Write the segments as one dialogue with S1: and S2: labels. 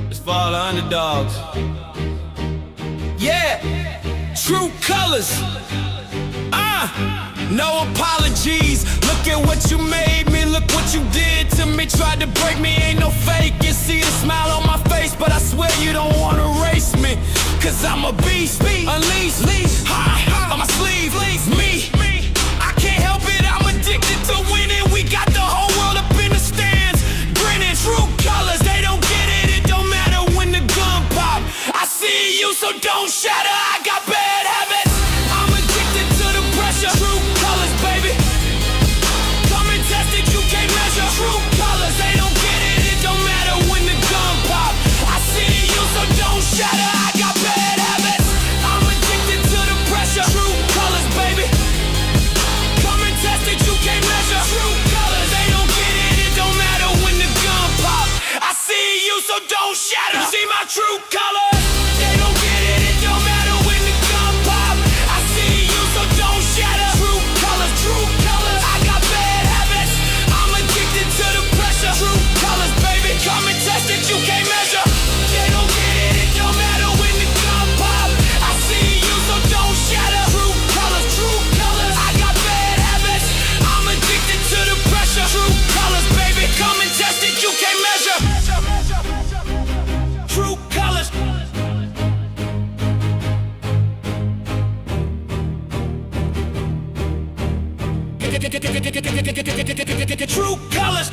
S1: It's for all the underdogs. Yeah, true colors. No apologies. Look at what you made me. Look what you did to me. Tried to break me, ain't no fake. You see the smile on my face, but I swear you don't wanna race me. Cause I'm a beast, unleashed, on my sleeve, me. I can't help it, I'm addicted to winning. We got the whole world up in the stands, grinning. True colors, they don't get it. It don't matter when the gun pop. I see you, so don't shatter. I got bad habits. I'm addicted to the pressure. True colors, baby. Come and test it, you can't measure. True colors, they don't get it. It don't matter when the gun pop. I see you, so don't shatter. I got bad habits. I'm addicted to the pressure. True colors, baby. Come and test it, you can't measure. True colors, they don't get it. It don't matter when the gun pop. I see you, so don't shatter. You see my true colors. They don't get it. It don't matter when the gun pop. I see you, so don't shatter. True colors, true colors. I got bad habits. I'm addicted to the pressure. True colors, baby. Come and test it, you can't measure. They don't get it. It don't matter when the gun pop. I see you, so don't shatter. True colors, true colors. I got bad habits. I'm addicted to the pressure. True colors, baby. Come and test it, you can't measure. True colors. True colors.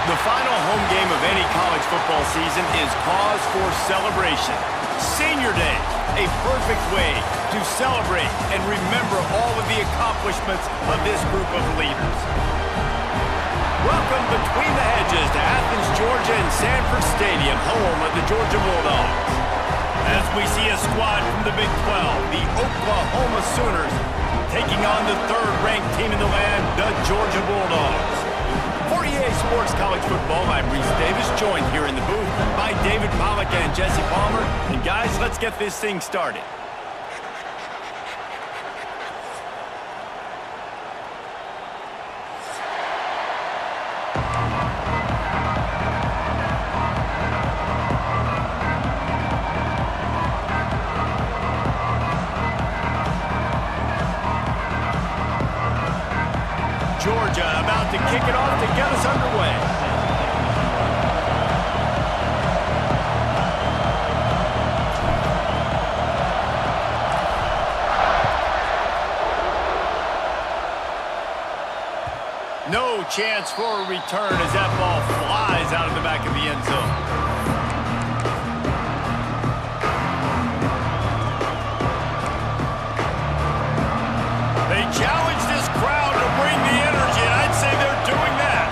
S2: The final home game of any college football season is cause for celebration. Senior Day, a perfect way to celebrate and remember all of the accomplishments of this group of leaders. Welcome between the hedges to Athens, Georgia and Sanford Stadium, home of the Georgia Bulldogs. As we see a squad from the Big 12, the Oklahoma Sooners, taking on the third-ranked team in the land, the Georgia Bulldogs. For EA Sports College Football, I'm Reese Davis, joined here in the booth by David Pollack and Jesse Palmer. And guys, let's get this thing started. Georgia about to kick it off to get us underway. No chance for a return as that ball flies out of the back of the end zone. Challenge this crowd to bring the energy, and I'd say they're doing that.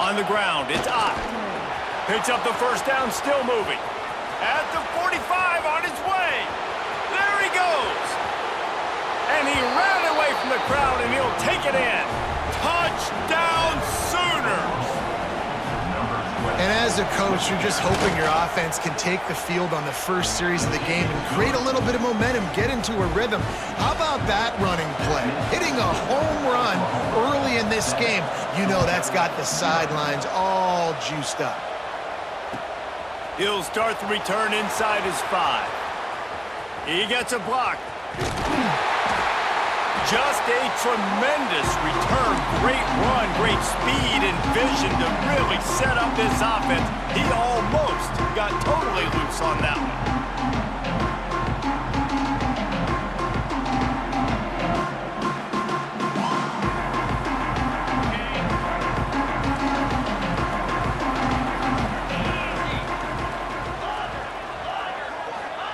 S2: On the ground, it's Ott. Picks up the first down, still moving. At the 45, on his way. There he goes. And he ran away from the crowd, and he'll take it in. Touchdown, Sooners.
S3: And as a coach, you're just hoping your offense can take the field on the first series of the game and create a little bit of momentum, get into a rhythm. How about that running play? Hitting a home run early in this game. You know that's got the sidelines all juiced up.
S2: He'll start the return inside his 5. He gets a block. Just a tremendous return. Great run, great speed and vision to really set up this offense. He almost got totally loose on that one.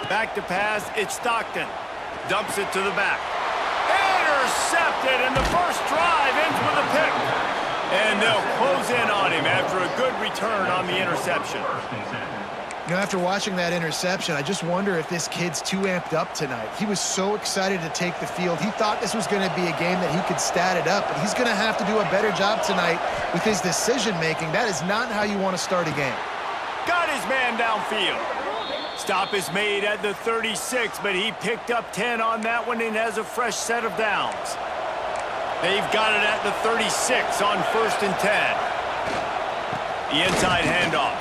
S2: Back to pass, it's Stockton. Dumps it to the back. Intercepted, and the first drive ends with a pick. And they'll close in on him after a good return on the interception.
S3: You know, after watching that interception, I just wonder if this kid's too amped up tonight. He was so excited to take the field. He thought this was going to be a game that he could stat it up, but he's going to have to do a better job tonight with his decision-making. That is not how you want to start a game.
S2: Got his man downfield. Stop is made at the 36, but he picked up 10 on that one and has a fresh set of downs. They've got it at the 36 on 1st and 10. The inside handoff.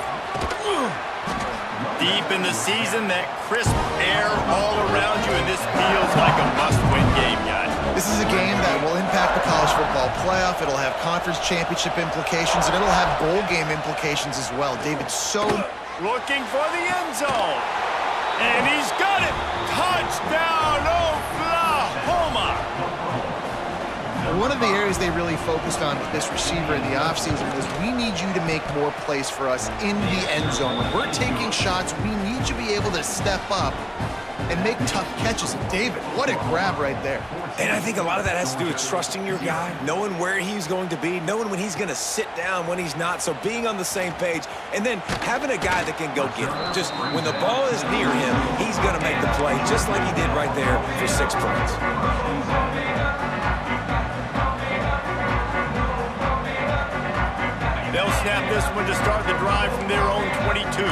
S2: Deep in the season, that crisp air all around you, and this feels like a must-win game, guys.
S3: This is a game that will impact the college football playoff. It'll have conference championship implications, and it'll have bowl game implications as well. David, so...
S2: Looking for the end zone. And he's got it. Touchdown, Oklahoma.
S3: One of the areas they really focused on with this receiver in the offseason was we need you to make more plays for us in the end zone. When we're taking shots, we need you to be able to step up and make tough catches. And David, what a grab right there.
S4: And I think a lot of that has to do with trusting your guy, knowing where he's going to be, knowing when he's going to sit down, when he's not, so being on the same page, and then having a guy that can go get him. Just when the ball is near him, he's going to make the play, just like he did right there for 6 points.
S2: They'll snap this one to start the drive from their own 22.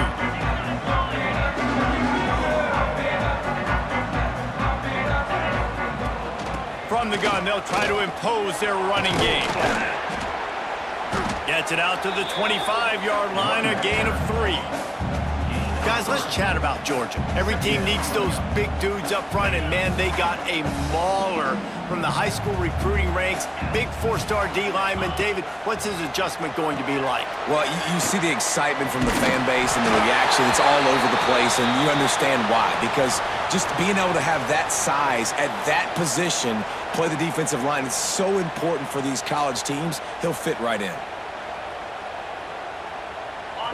S2: From the gun, they'll try to impose their running game. Gets it out to the 25-yard line, a gain of 3. Guys, let's chat about Georgia. Every team needs those big dudes up front, and man, they got a mauler from the high school recruiting ranks. Big 4-star D lineman. David, what's his adjustment going to be like?
S4: Well, you see the excitement from the fan base and the reaction. It's all over the place, and you understand why. Because just being able to have that size at that position, play the defensive line, it's so important for these college teams. He'll fit right in.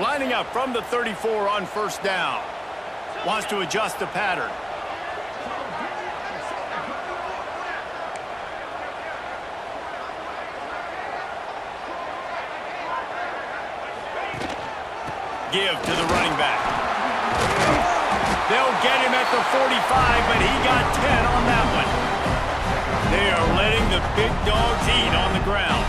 S2: Lining up from the 34 on 1st down. Wants to adjust the pattern. Give to the running back. They'll get him at the 45, but he got 10 on that one. They are letting the big dogs eat on the ground.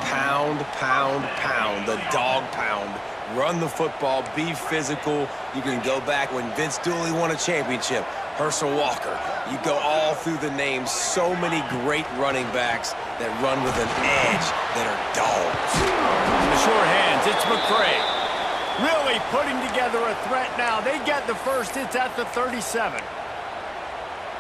S4: Pound, pound, pound, the dog pound. Run the football, be physical. You can go back when Vince Dooley won a championship, Herschel Walker. You go all through the names. So many great running backs that run with an edge that are dogs.
S2: The short hands, it's McCray. Really putting together a threat now. They get the first. It's at the 37.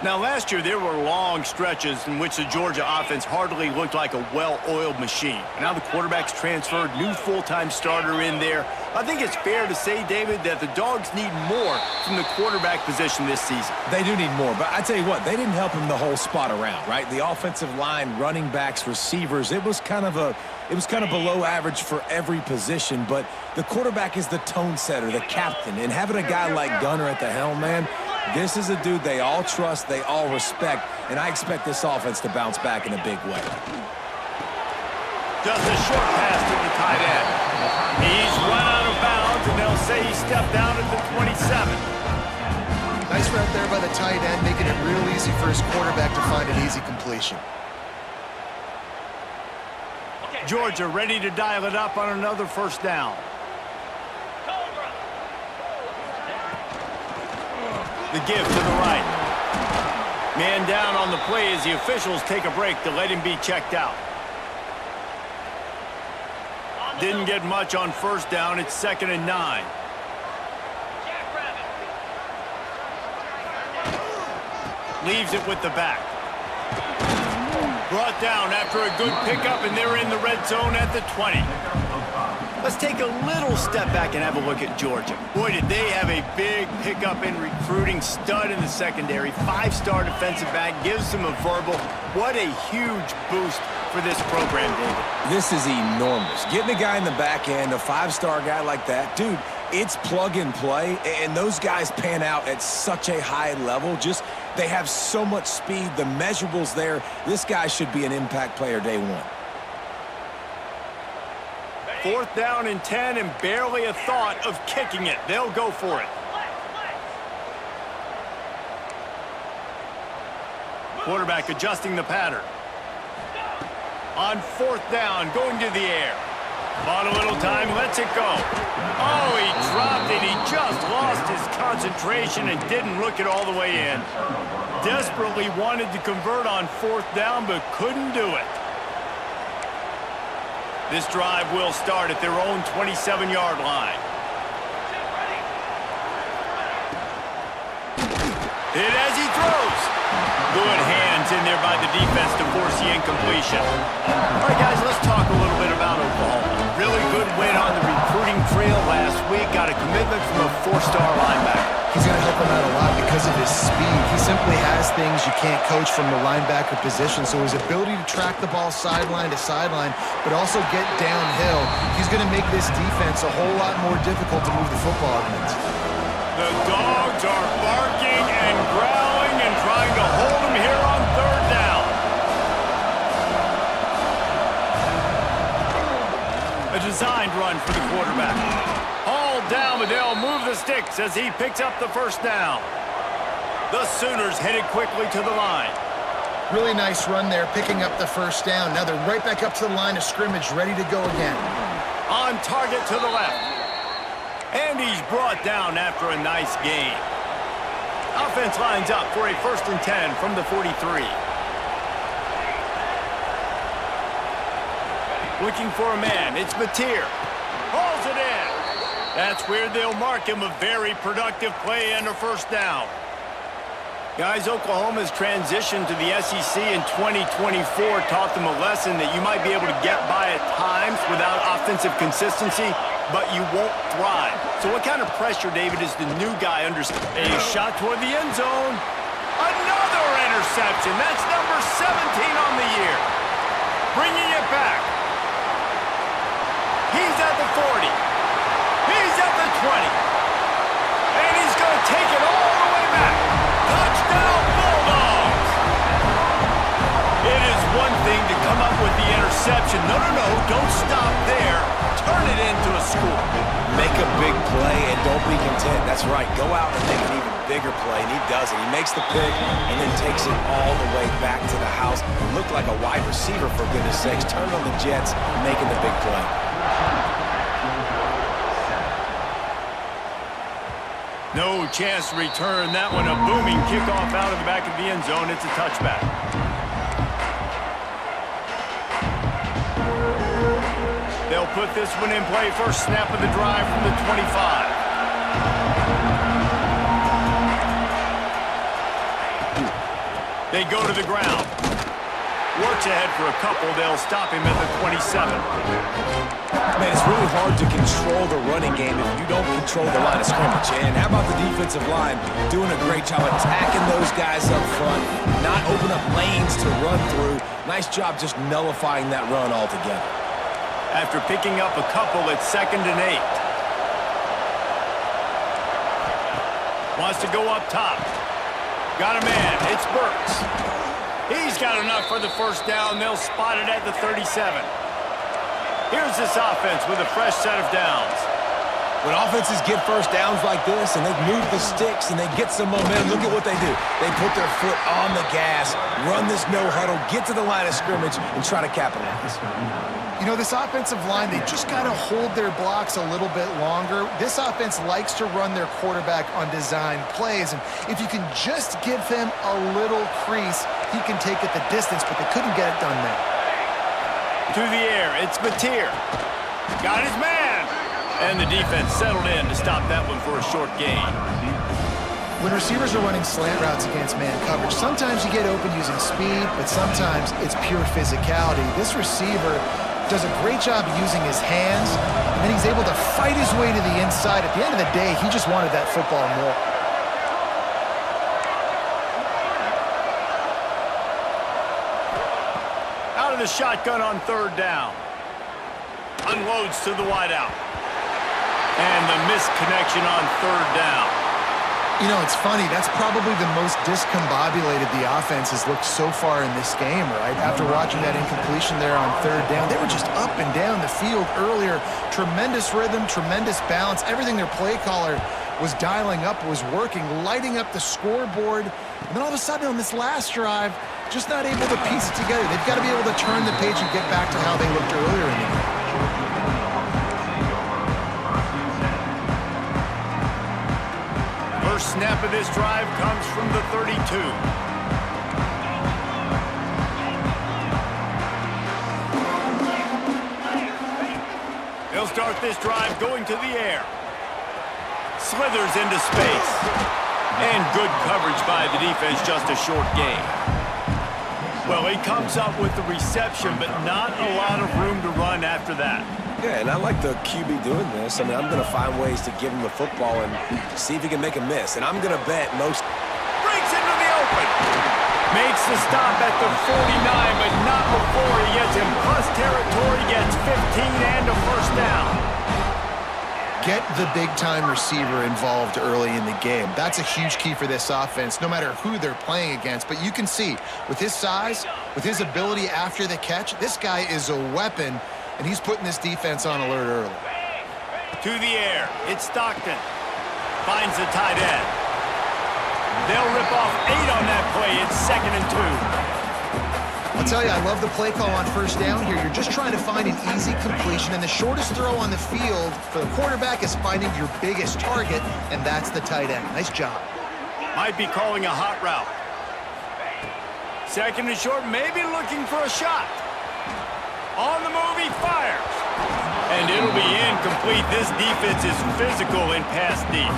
S2: Now, last year, there were long stretches in which the Georgia offense hardly looked like a well-oiled machine. Now the quarterback's transferred, new full-time starter in there. I think it's fair to say, David, that the Dogs need more from the quarterback position this season.
S5: They do need more, but I tell you what, they didn't help him the whole spot around, right? The offensive line, running backs, receivers, it was kind of below average for every position, but the quarterback is the tone setter, the captain, and having a guy like Gunner at the helm, man, this is a dude they all trust, they all respect, and I expect this offense to bounce back in a big way.
S2: Just a short pass to the tight end. He's run out of bounds, and they'll say he stepped down at the 27.
S3: Nice route there by the tight end, making it real easy for his quarterback to find an easy completion.
S2: Georgia ready to dial it up on another 1st down. The give to the right. Man down on the play as the officials take a break to let him be checked out. Didn't get much on first down. It's 2nd and 9. Leaves it with the back. Brought down after a good pickup, and they're in the red zone at the 20. Let's take a little step back and have a look at Georgia. Boy, did they have a big pickup in recruiting. Stud in the secondary. 5-star defensive back. Gives them a verbal. What a huge boost for this program, David.
S5: This is enormous. Getting a guy in the back end, a 5-star guy like that, dude, it's plug and play, and those guys pan out at such a high level. Just, they have so much speed. The measurables there. This guy should be an impact player day one.
S2: 4th down and 10, and barely a thought of kicking it. They'll go for it. Quarterback adjusting the pattern. On 4th down, going to the air. Bought a little time, lets it go. Oh, he dropped it. He just lost his concentration and didn't look it all the way in. Desperately wanted to convert on 4th down, but couldn't do it. This drive will start at their own 27-yard line. Hit as he throws. Good hands in there by the defense to force the incompletion. All right, guys, let's talk a little bit about Oklahoma. Really good win on the recruiting trail last week. Got a commitment from a 4-star linebacker.
S3: He's going to help him out a lot because of his speed. He simply has things you can't coach from the linebacker position. So his ability to track the ball sideline to sideline, but also get downhill, he's going to make this defense a whole lot more difficult to move the football against.
S2: The dogs are barking and growling and trying to hold him here on 3rd down. A designed run for the quarterback. Hauled down, but they'll move the sticks as he picks up the 1st down. The Sooners headed quickly to the line.
S3: Really nice run there, picking up the 1st down. Now they're right back up to the line of scrimmage, ready to go again.
S2: On target to the left. And he's brought down after a nice gain. Offense lines up for a 1st and 10 from the 43. Looking for a man. It's Mateer. Hauls it in. That's where they'll mark him. A very productive play and a 1st down. Guys, Oklahoma's transition to the SEC in 2024 taught them a lesson that you might be able to get by at times without offensive consistency, but you won't thrive. So what kind of pressure, David, is the new guy under? A shot toward the end zone. Another interception. That's number 17 on the year. Bringing it back. He's at the 40. He's at the 20. And he's going to take it all the way back. Touchdown, Bulldogs! It is one thing to come up with the interception. No, don't stop there. Turn it into a score.
S5: Make a big play and don't be content. That's right. Go out and make an even bigger play, and he does it. He makes the pick and then takes it all the way back to the house. Looked like a wide receiver, for goodness sakes. Turned on the Jets, making the big play.
S2: No chance to return that one. A booming kickoff out of the back of the end zone. It's a touchback. They'll put this one in play. First snap of the drive from the 25. They go to the ground. Works ahead for a couple. They'll stop him at the 27.
S5: Man, it's really hard to control the running game if you don't control the line of scrimmage. And how about the defensive line doing a great job attacking those guys up front, not open up lanes to run through. Nice job just nullifying that run altogether.
S2: After picking up a couple, it's 2nd and 8. Wants to go up top. Got a man. It's Burks. He's got enough for the 1st down. They'll spot it at the 37. Here's this offense with a fresh set of downs.
S5: When offenses get 1st downs like this and they move the sticks and they get some momentum, look at what they do. They put their foot on the gas, run this no huddle, get to the line of scrimmage, and try to capitalize.
S3: You know, this offensive line, they just got to hold their blocks a little bit longer. This offense likes to run their quarterback on design plays, and if you can just give him a little crease, he can take it the distance, but they couldn't get it done there.
S2: To the air, it's Mateer. Got his man. And the defense settled in to stop that one for a short gain.
S3: When receivers are running slant routes against man coverage, sometimes you get open using speed, but sometimes it's pure physicality. This receiver does a great job using his hands, and then he's able to fight his way to the inside. At the end of the day, he just wanted that football more.
S2: Out of the shotgun on third down. Unloads to the wideout. And the missed connection on third down.
S3: You know, it's funny. That's probably the most discombobulated the offense has looked so far in this game, right? After watching that incompletion there on third down, they were just up and down the field earlier. Tremendous rhythm, tremendous balance. Everything their play caller was dialing up was working, lighting up the scoreboard. And then all of a sudden on this last drive, just not able to piece it together. They've got to be able to turn the page and get back to how they looked earlier in the game.
S2: First snap of this drive comes from the 32. They'll start this drive going to the air. Slithers into space. And good coverage by the defense, just a short gain. Well, he comes up with the reception, but not a lot of room to run after that.
S4: Yeah, and I like the QB doing this. I mean, I'm going to find ways to give him the football and see if he can make a miss. And I'm going to bet most...
S2: Breaks into the open. Makes the stop at the 49, but not before he gets in plus territory, gets 15 and a first down.
S3: Get the big-time receiver involved early in the game. That's a huge key for this offense, no matter who they're playing against. But you can see, with his size, with his ability after the catch, this guy is a weapon, and he's putting this defense on alert early.
S2: To the air, it's Stockton. Finds the tight end. They'll rip off 8 on that play. It's 2nd and 2.
S3: I'll tell you, I love the play call on first down here. You're just trying to find an easy completion, and the shortest throw on the field for the quarterback is finding your biggest target, and that's the tight end. Nice job.
S2: Might be calling a hot route. 2nd and short, maybe looking for a shot. On the move, he fires. And it'll be incomplete. This defense is physical in pass deep.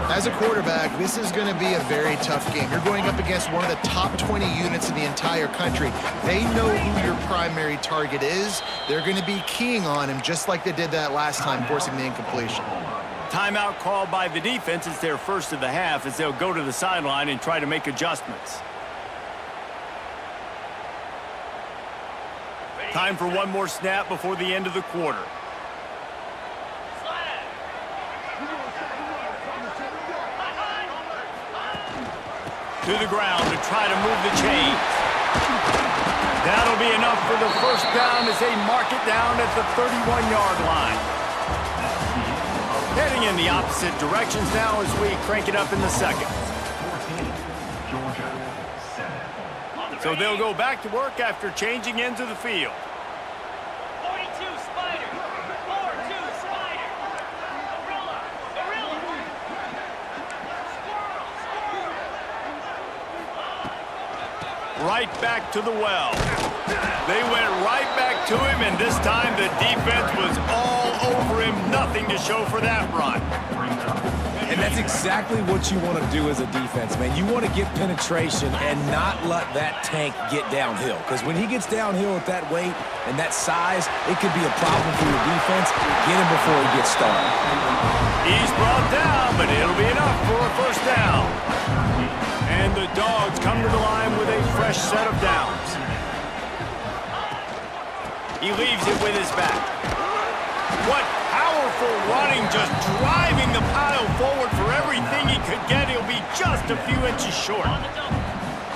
S3: As a quarterback, this is going to be a very tough game. You're going up against one of the top 20 units in the entire country. They know who your primary target is. They're going to be keying on him just like they did that last time, forcing the incompletion.
S2: Timeout called by the defense. It's their first of the half as they'll go to the sideline and try to make adjustments. Time for one more snap before the end of the quarter. To the ground to try to move the chains. That'll be enough for the first down as they mark it down at the 31-yard line. Heading in the opposite directions now as we crank it up in the second. So they'll go back to work after changing into the field.
S6: 42 Spider, 4-2 Spider, Gorilla, Gorilla,
S2: Right back to the well. They went right back to him, and this time the defense was all over him. Nothing to show for that run.
S5: And that's exactly what you want to do as a defense, man. You want to get penetration and not let that tank get downhill. Because when he gets downhill at that weight and that size, it could be a problem for your defense. Get him before he gets started.
S2: He's brought down, but it'll be enough for a first down. And the Dogs come to the line with a fresh set of downs. He leaves it with his back. What powerful running, just driving the pile forward for everything he could get. He'll be just a few inches short.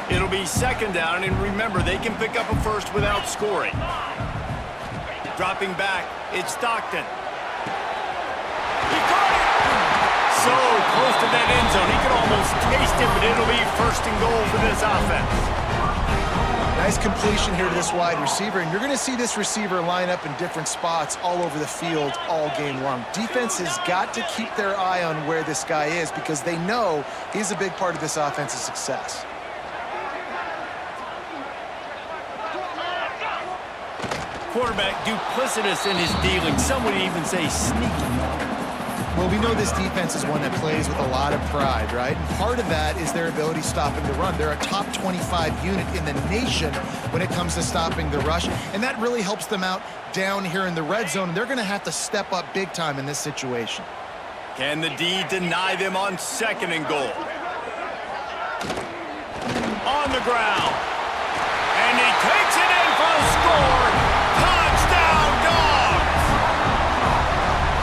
S2: It'll be second down, and remember, they can pick up a first without scoring. Dropping back, it's Stockton. He caught it! So close to that end zone, he could almost taste it, but it'll be first and goal for this offense.
S3: Nice completion here to this wide receiver, and you're going to see this receiver line up in different spots all over the field all game long. Defense has got to keep their eye on where this guy is because they know he's a big part of this offensive success.
S2: Quarterback duplicitous in his dealing. Some would even say sneaky.
S3: Well, we know this defense is one that plays with a lot of pride, right? And part of that is their ability stopping the run. They're a top 25 unit in the nation when it comes to stopping the rush, and that really helps them out down here in the red zone. And they're going to have to step up big time in this situation.
S2: Can the D deny them on 2nd and goal? On the ground. And he takes it in for a score. Touchdown, Dogs!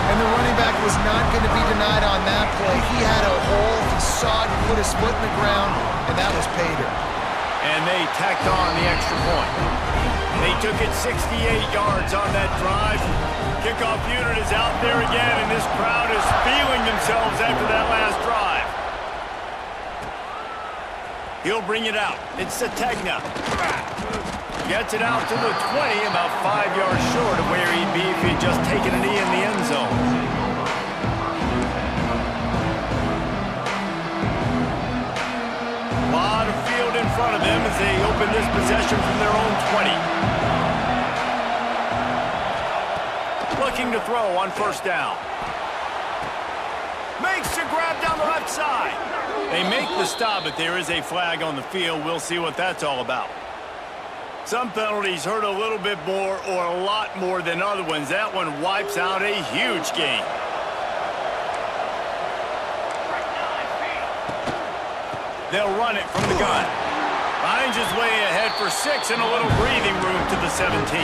S3: And the running back was not going to be denied on that play. He had a hole, he saw it, he put his foot in the ground, and that was pay dirt.
S2: And they tacked on the extra point. They took it 68 yards on that drive. Kickoff unit is out there again, and this crowd is feeling themselves after that last drive. He'll bring it out. It's Sategna. Gets it out to the 20, about 5 yards short of where he'd be if he'd just taken a knee in the end zone. A lot of field in front of them as they open this possession from their own 20. Looking to throw on 1st down. Makes the grab down the left side. They make the stop, but there is a flag on the field. We'll see what that's all about. Some penalties hurt a little bit more or a lot more than other ones. That one wipes out a huge game. They'll run it from the gun. Finds his way ahead for 6 and a little breathing room to the 17.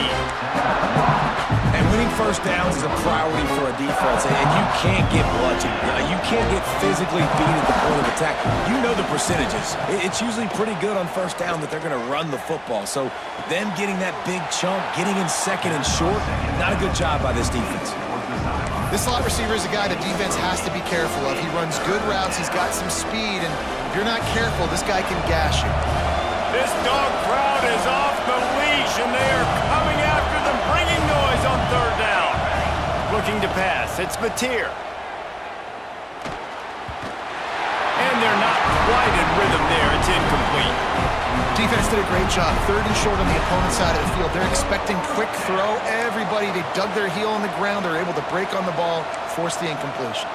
S5: And winning 1st downs is a priority for a defense, and you can't get bludgeoned. You can't get physically beat at the point of attack. You know the percentages. It's usually pretty good on 1st down that they're going to run the football. So them getting that big chunk, getting in 2nd and short, not a good job by this defense.
S3: This slot receiver is a guy the defense has to be careful of. He runs good routes, he's got some speed, and if you're not careful, this guy can gash you.
S2: This dog crowd is off the leash, and they are coming after them, bringing noise on 3rd down. Looking to pass, it's Mateer. And they're not quite in rhythm there, it's incomplete.
S3: Defense did a great job. 3rd and short on the opponent's side of the field. They're expecting quick throw. Everybody, they dug their heel on the ground. They're able to break on the ball, force the incompletion.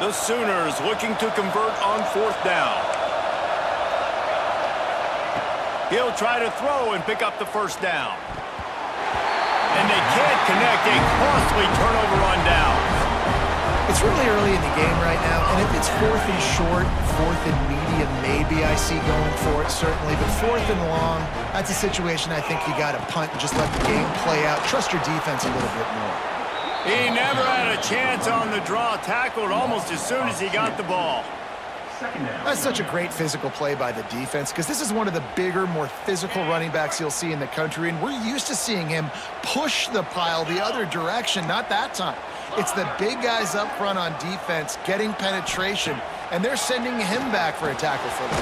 S2: The Sooners looking to convert on 4th down. He'll try to throw and pick up the 1st down. And they can't connect. A costly turnover on down.
S3: It's really early in the game right now, and if it's 4th and short, 4th and medium, maybe I see going for it, certainly. But 4th and long, that's a situation I think you got to punt and just let the game play out. Trust your defense a little bit more.
S2: He never had a chance on the draw. Tackled almost as soon as he got the ball.
S3: That's such a great physical play by the defense because this is one of the bigger, more physical running backs you'll see in the country, and we're used to seeing him push the pile the other direction, not that time. It's the big guys up front on defense getting penetration, and they're sending him back for a tackle for the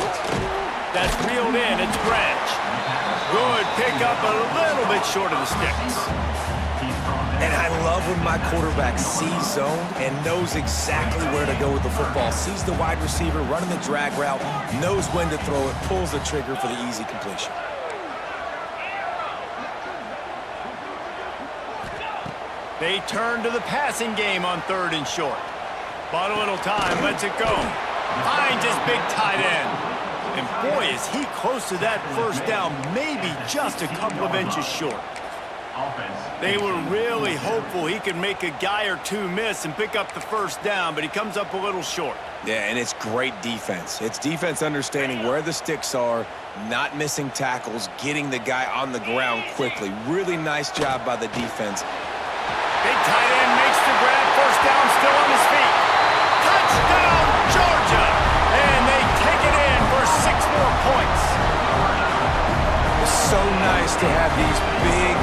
S2: That's reeled in. It's Branch. Good pickup, a little bit short of the sticks.
S5: And I love when my quarterback sees zoned and knows exactly where to go with the football. Sees the wide receiver running the drag route, knows when to throw it, pulls the trigger for the easy completion.
S2: They turn to the passing game on 3rd and short. Bought a little time, lets it go. Finds his big tight end. And boy, is he close to that 1st down, maybe just a couple of inches short. They were really hopeful he could make a guy or two miss and pick up the 1st down, but he comes up a little short.
S5: Yeah, and it's great defense. It's defense understanding where the sticks are, not missing tackles, getting the guy on the ground quickly. Really nice job by the defense.
S2: Big tight end makes the grab, 1st down, still on his feet. Touchdown, Georgia! And they take it in for 6 more points.
S5: It's so nice to have these big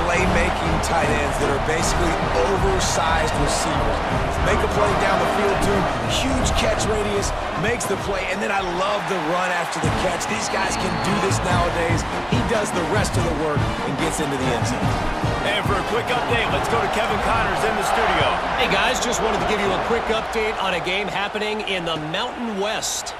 S5: playmaking tight ends that are basically oversized receivers. Make a play down the field to him, huge catch radius, makes the play, and then I love the run after the catch. These guys can do this nowadays. He does the rest of the work and gets into the end zone.
S2: And for a quick update, let's go to Kevin Connors in the studio.
S7: Hey guys, just wanted to give you a quick update on a game happening in the Mountain West.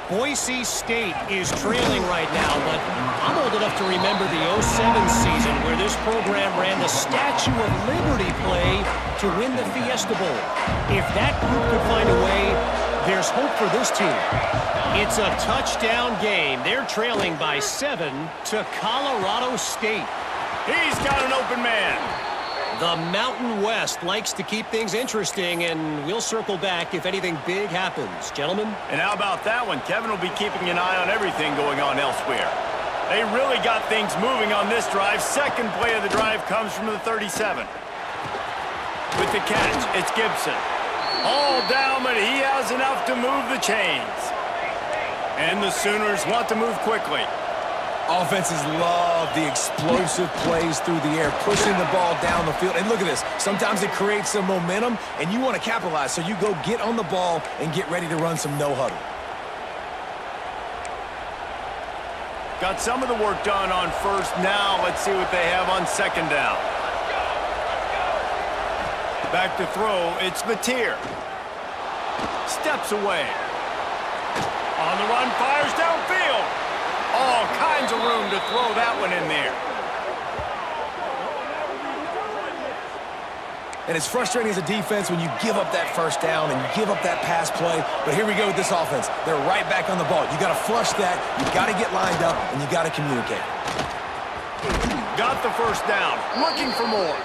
S7: Boise State is trailing right now, but I'm old enough to remember the 07 season where this program ran the Statue of Liberty play to win the Fiesta Bowl. If that group could find a way, there's hope for this team. It's a touchdown game. They're trailing by 7 to Colorado State.
S2: He's got an open man.
S7: The Mountain West likes to keep things interesting, and we'll circle back if anything big happens. Gentlemen?
S2: And how about that one? Kevin will be keeping an eye on everything going on elsewhere. They really got things moving on this drive. Second play of the drive comes from the 37. With the catch, it's Gibson. All down, but he has enough to move the chains. And the Sooners want to move quickly.
S5: Offenses love the explosive plays through the air, pushing the ball down the field. And look at this. Sometimes it creates some momentum, and you want to capitalize. So you go get on the ball and get ready to run some no-huddle.
S2: Got some of the work done on first. Now let's see what they have on second down. Back to throw. It's Mateer. Steps away. On the run, fires downfield. All kinds of room to throw that one in there.
S5: And it's frustrating as a defense when you give up that first down and you give up that pass play. But here we go with this offense. They're right back on the ball. You got to flush that. You got to get lined up, and you got to communicate.
S2: Got the first down. Looking for more.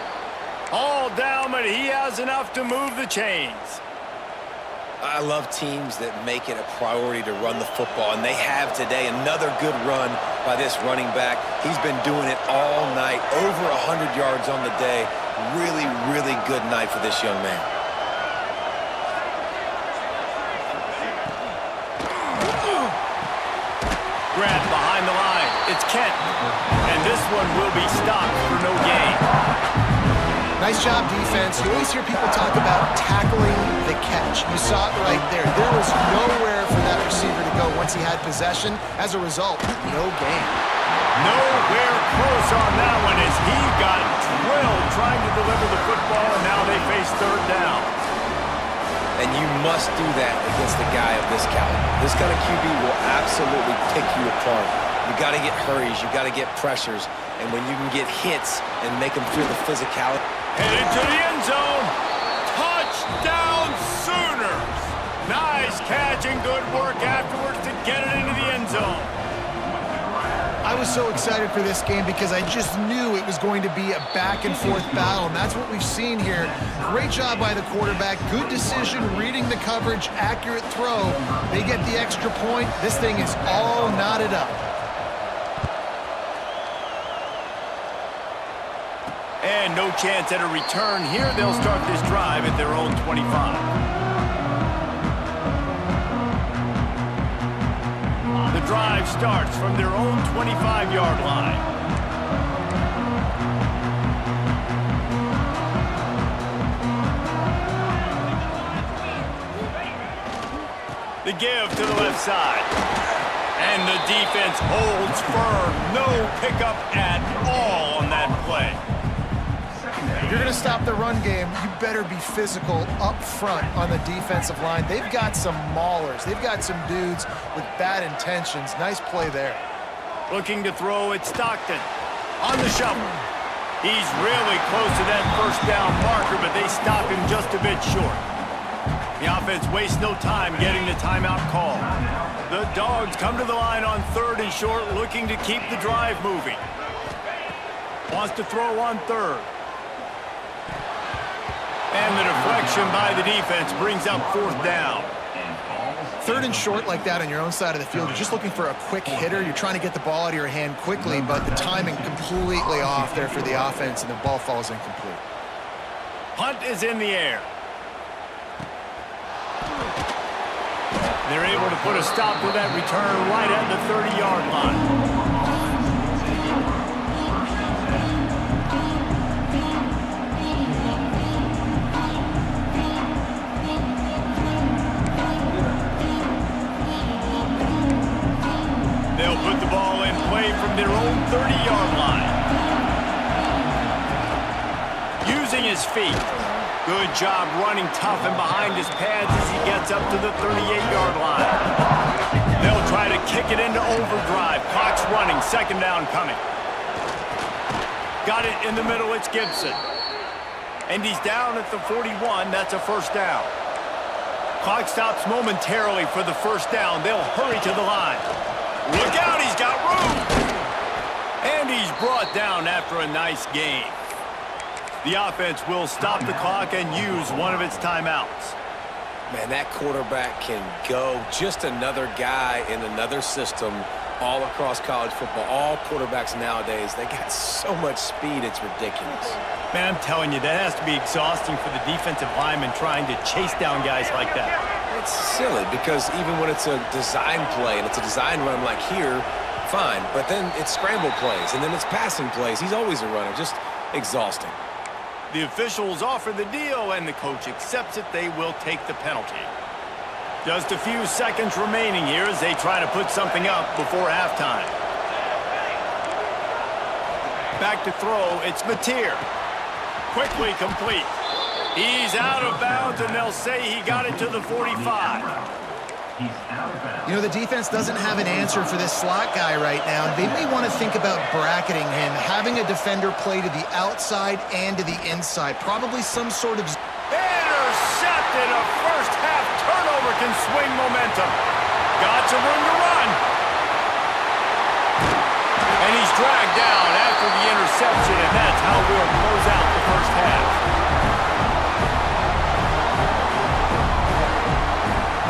S2: All down, but he has enough to move the chains.
S4: I love teams that make it a priority to run the football, and they have today. Another good run by this running back. He's been doing it all night, over 100 yards on the day. Really, really good night for this young man.
S2: Grab behind the line. It's Kent. And this one will be stopped for no gain.
S3: Nice job, defense. You always hear people talk about tackling the catch. You saw it right there. There was nowhere for that receiver to go once he had possession. As a result, no gain.
S2: Nowhere close on that one as he got drilled trying to deliver the football, and now they face third down.
S4: And you must do that against a guy of this caliber. This kind of QB will absolutely pick you apart. You got to get hurries. You got to get pressures. And when you can get hits and make them feel the physicality.
S2: Headed to the end zone. Touchdown Sooners. Nice catch and good work afterwards to get it into the end zone.
S3: I was so excited for this game because I just knew it was going to be a back-and-forth battle, and that's what we've seen here. Great job by the quarterback. Good decision, reading the coverage, accurate throw. They get the extra point. This thing is all knotted up.
S2: And no chance at a return here. They'll start this drive at their own 25. The drive starts from their own 25-yard line. The give to the left side. And the defense holds firm. No pickup at all on that play.
S3: If you're going to stop the run game, you better be physical up front on the defensive line. They've got some maulers. They've got some dudes with bad intentions. Nice play there.
S2: Looking to throw at Stockton. On the shovel. He's really close to that first down marker, but they stop him just a bit short. The offense wastes no time getting the timeout call. The Dogs come to the line on third and short, looking to keep the drive moving. Wants to throw on third. And the deflection by the defense brings up fourth down.
S3: Third and short like that on your own side of the field, you're just looking for a quick hitter. You're trying to get the ball out of your hand quickly, but the timing completely off there for the offense, and the ball falls incomplete.
S2: Punt is in the air. They're able to put a stop to that return right at the 30-yard line. from their own 30-yard line. Using his feet. Good job running tough and behind his pads as he gets up to the 38-yard line. They'll try to kick it into overdrive. Clock's running. Second down coming. Got it in the middle. It's Gibson. And he's down at the 41. That's a first down. Clock stops momentarily for the first down. They'll hurry to the line. Look out, he's got room! And he's brought down after a nice gain. The offense will stop the clock and use one of its timeouts.
S4: Man, that quarterback can go. Just another guy in another system all across college football. All quarterbacks nowadays, they got so much speed, it's ridiculous.
S2: Man, I'm telling you, that has to be exhausting for the defensive lineman trying to chase down guys like that.
S4: It's silly because even when it's a design play and it's a design run like here, fine. But then it's scramble plays and then it's passing plays. He's always a runner. Just exhausting.
S2: The officials offer the deal, and the coach accepts it. They will take the penalty. Just a few seconds remaining here as they try to put something up before halftime. Back to throw, it's Mateer. Quickly complete. He's out of bounds, and they'll say he got it to the 45.
S3: You know, the defense doesn't have an answer for this slot guy right now. They may want to think about bracketing him, having a defender play to the outside and to the inside. Probably some sort of...
S2: Intercepted! A first-half turnover can swing momentum. Got some room to run. And he's dragged down after the interception, and that's how we'll close out the first half.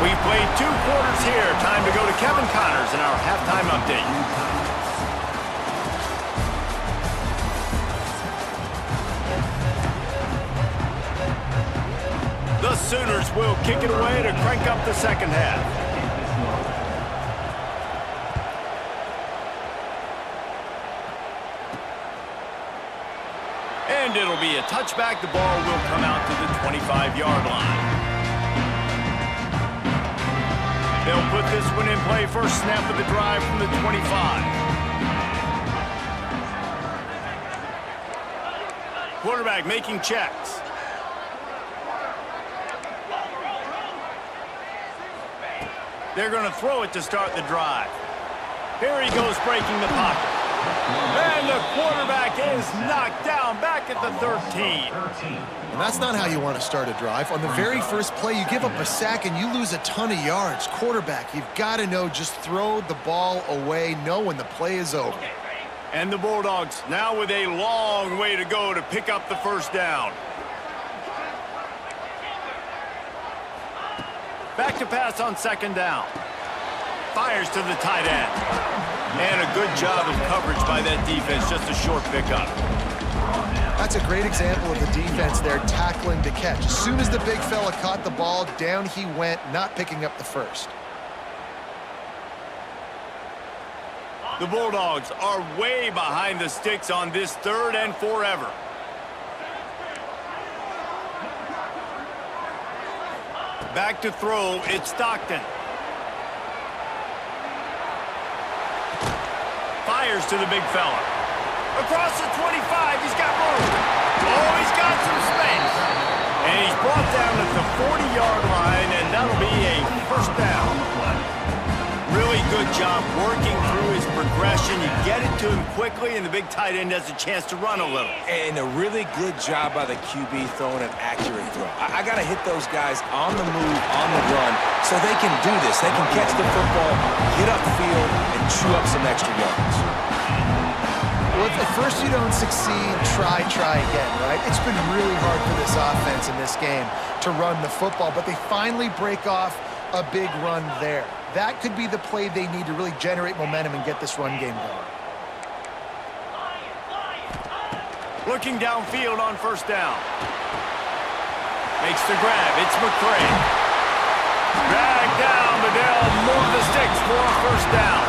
S2: We've played 2 quarters here. Time to go to Kevin Connors in our halftime update. The Sooners will kick it away to crank up the second half. And it'll be a touchback. The ball will come out to the 25-yard line. They'll put this one in play. First snap of the drive from the 25. Quarterback making checks. They're going to throw it to start the drive. Here he goes breaking the pocket. And the quarterback is knocked down back at the 13.
S3: And that's not how you want to start a drive. On the very first play, you give up a sack and you lose a ton of yards. Quarterback, you've got to know, just throw the ball away, know when the play is over.
S2: And the Bulldogs now with a long way to go to pick up the first down. Back to pass on second down. Fires to the tight end. And a good job of coverage by that defense, just a short pickup.
S3: That's a great example of the defense there tackling to catch. As soon as the big fella caught the ball, down he went, not picking up the first.
S2: The Bulldogs are way behind the sticks on this 3rd and forever. Back to throw, it's Stockton. Fires to the big fella. Across the 25, he's got room. Oh, he's got some space. And he's brought down at the 40-yard line, and that'll be a first down. Really good job working through his progression. You get it to him quickly, and the big tight end has a chance to run a little.
S4: And a really good job by the QB throwing an accurate throw. I got to hit those guys on the move, on the run, so they can do this. They can catch the football, get upfield, and chew up some extra yards.
S3: Well, if at first you don't succeed, try again, right? It's been really hard for this offense in this game to run the football, but they finally break off a big run there. That could be the play they need to really generate momentum and get this run game going.
S2: Looking downfield on first down. Makes the grab. It's McCray. Dragged down, but they'll move the sticks for a first down.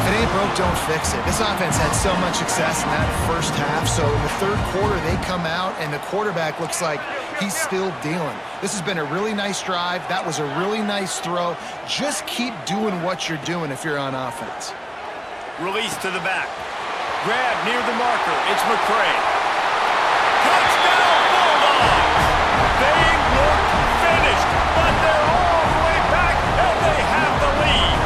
S3: If it ain't broke, don't fix it. This offense had so much success in that first half, so in the 3rd quarter, they come out, and the quarterback looks like he's still dealing. This has been a really nice drive. That was a really nice throw. Just keep doing what you're doing if you're on offense.
S2: Release to the back. Grab near the marker. It's McCray. Touchdown, Bulldogs! They look finished, but they're all the way back, and they have the lead.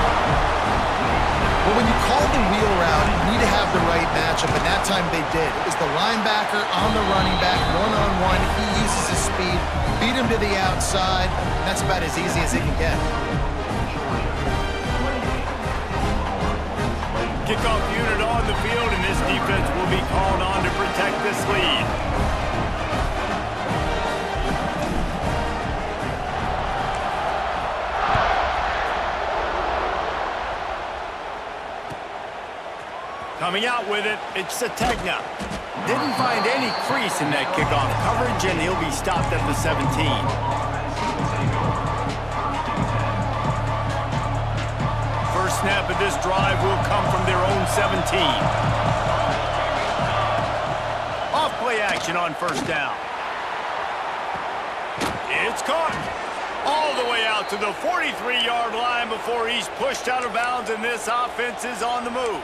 S3: Well, when you call the wheel route, you need to have the right matchup, and that time they did. It was the linebacker on the running back, one-on-one. He uses his speed, beat him to the outside. That's about as easy as it can get.
S2: Kickoff unit on the field, and this defense will be called on to protect this lead. Coming out with it, it's Sategna. Didn't find any crease in that kickoff coverage, and he'll be stopped at the 17. First snap of this drive will come from their own 17. Off play action on first down. It's caught. All the way out to the 43-yard line before he's pushed out of bounds, and this offense is on the move.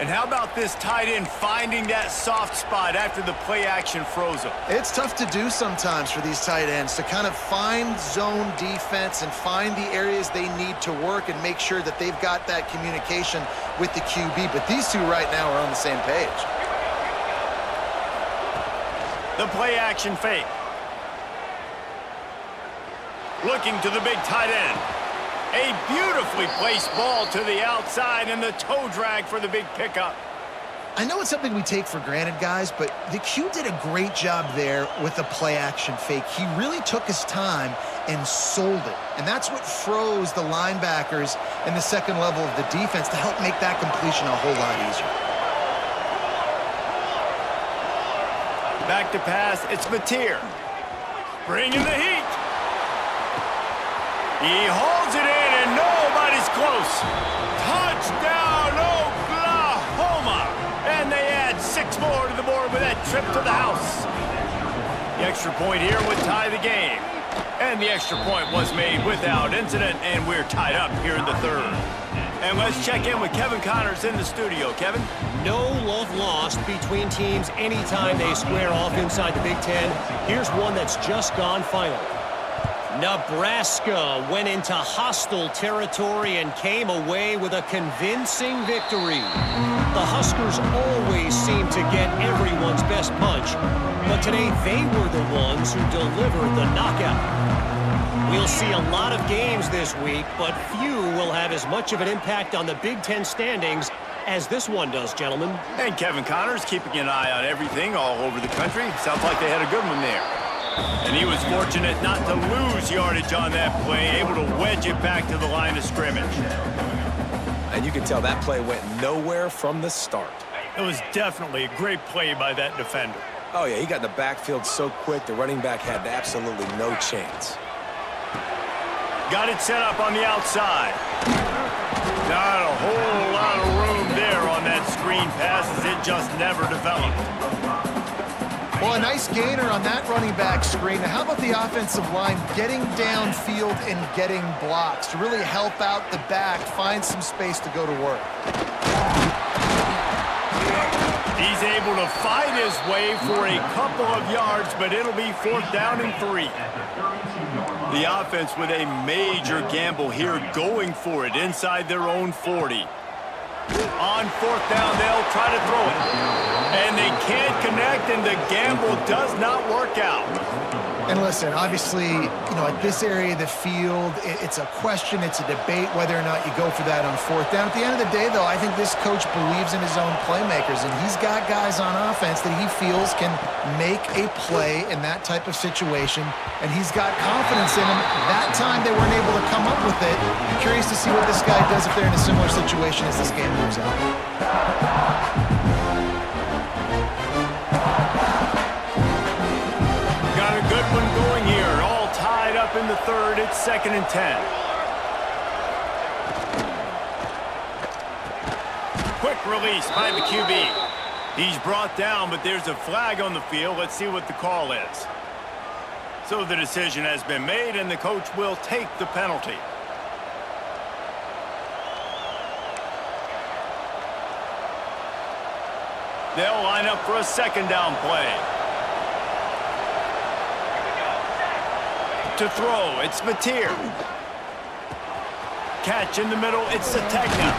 S2: And how about this tight end finding that soft spot after the play action froze him?
S3: It's tough to do sometimes for these tight ends to kind of find zone defense and find the areas they need to work and make sure that they've got that communication with the QB. But these two right now are on the same page.
S2: The play action fake. Looking to the big tight end. A beautifully placed ball to the outside and the toe drag for the big pickup.
S3: I know it's something we take for granted, guys, but the Q did a great job there with the play-action fake. He really took his time and sold it, and that's what froze the linebackers in the second level of the defense to help make that completion a whole lot easier.
S2: Back to pass, it's Mateer. Bringing the heat. He hauls it in, and nobody's close. Touchdown, Oklahoma! And they add 6 more to the board with that trip to the house. The extra point here would tie the game. And the extra point was made without incident, and we're tied up here in the third. And let's check in with Kevin Connors in the studio. Kevin?
S7: No love lost between teams anytime they square off inside the Big Ten. Here's one that's just gone final. Nebraska went into hostile territory and came away with a convincing victory. The Huskers always seem to get everyone's best punch, but today they were the ones who delivered the knockout. We'll see a lot of games this week, but few will have as much of an impact on the Big Ten standings as this one does, gentlemen.
S2: And Kevin Connors keeping an eye on everything all over the country. Sounds like they had a good one there. And he was fortunate not to lose yardage on that play, able to wedge it back to the line of scrimmage.
S5: And you can tell that play went nowhere from the start.
S2: It was definitely a great play by that defender.
S5: Oh, yeah, he got in the backfield so quick, the running back had absolutely no chance.
S2: Got it set up on the outside. Not a whole lot of room there on that screen pass as it just never developed.
S3: Well, a nice gainer on that running back screen. Now, how about the offensive line getting downfield and getting blocks to really help out the back, find some space to go to work?
S2: He's able to fight his way for a couple of yards, but it'll be 4th down and 3. The offense with a major gamble here, going for it inside their own 40. On 4th down, they'll try to throw it. And they can't connect, and the gamble does not work out.
S3: And listen, obviously, you know, at this area of the field, it's a question, it's a debate whether or not you go for that on 4th down. At the end of the day, though, I think this coach believes in his own playmakers, and he's got guys on offense that he feels can make a play in that type of situation, and he's got confidence in them. That time they weren't able to come up with it. I'm curious to see what this guy does if they're in a similar situation as this game moves out.
S2: Good one going here, all tied up in the third. It's 2nd and 10. Quick release by the QB. He's brought down, but there's a flag on the field. Let's see what the call is. So the decision has been made, and the coach will take the penalty. They'll line up for a second down play. To throw, it's Mateer. Catch in the middle, it's Sategna.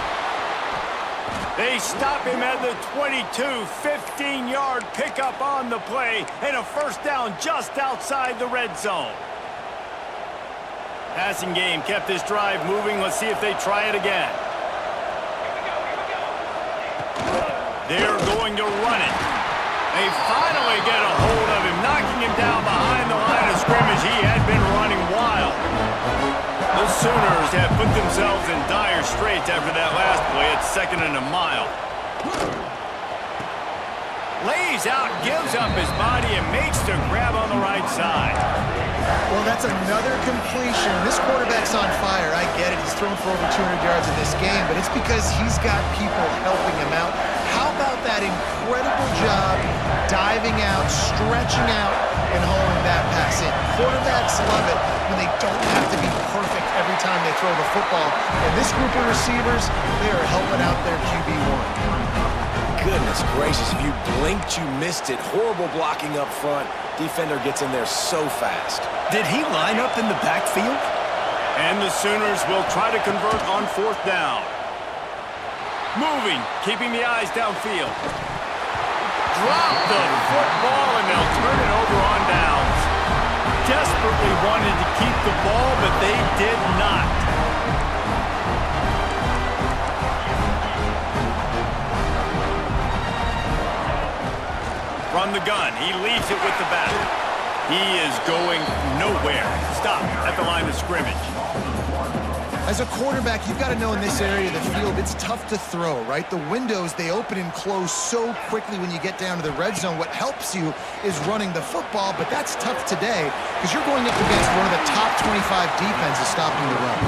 S2: They stop him at the 22, 15-yard pickup on the play, and a first down just outside the red zone. Passing game kept this drive moving. Let's see if they try it again. They're going to run it. They finally get a hold of him, knocking him down behind the line of scrimmage. He had been running wild. The Sooners have put themselves in dire straits after that last play. It's 2nd and a mile. Lays out, gives up his body, and makes the grab on the right side.
S3: Well, that's another completion. This quarterback's on fire. I get it. He's thrown for over 200 yards in this game, but it's because he's got people helping him out. How about that incredible job diving out, stretching out, and hauling that pass in? Quarterbacks love it when they don't have to be perfect every time they throw the football. And this group of receivers, they are helping out their QB1.
S5: Goodness gracious, if you blinked, you missed it. Horrible blocking up front. Defender gets in there so fast.
S2: Did he line up in the backfield? And the Sooners will try to convert on 4th down. Moving, keeping the eyes downfield. Drop the football, and they'll turn it over on downs. Desperately wanted to keep the ball, but they did not. From the gun, he leaves it with the back. He is going nowhere. Stop at the line of scrimmage.
S3: As a quarterback, you've got to know in this area of the field, it's tough to throw, right? The windows, they open and close so quickly when you get down to the red zone. What helps you is running the football, but that's tough today because you're going up against one of the top 25 defenses stopping the run.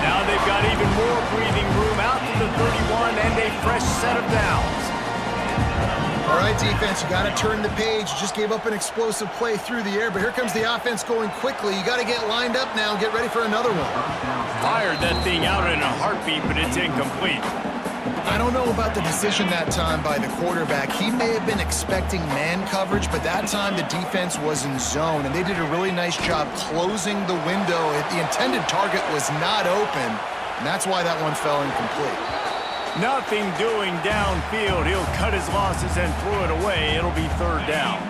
S2: Now they've got even more breathing room out to the 31 and a fresh set of downs.
S3: All right, defense, you got to turn the page. You just gave up an explosive play through the air, but here comes the offense going quickly. You got to get lined up now and get ready for another one.
S2: Fired that thing out in a heartbeat, but it's incomplete.
S3: I don't know about the decision that time by the quarterback. He may have been expecting man coverage, but that time the defense was in zone, and they did a really nice job closing the window. The intended target was not open, and that's why that one fell incomplete.
S2: Nothing doing downfield. He'll cut his losses and throw it away. It'll be 3rd down.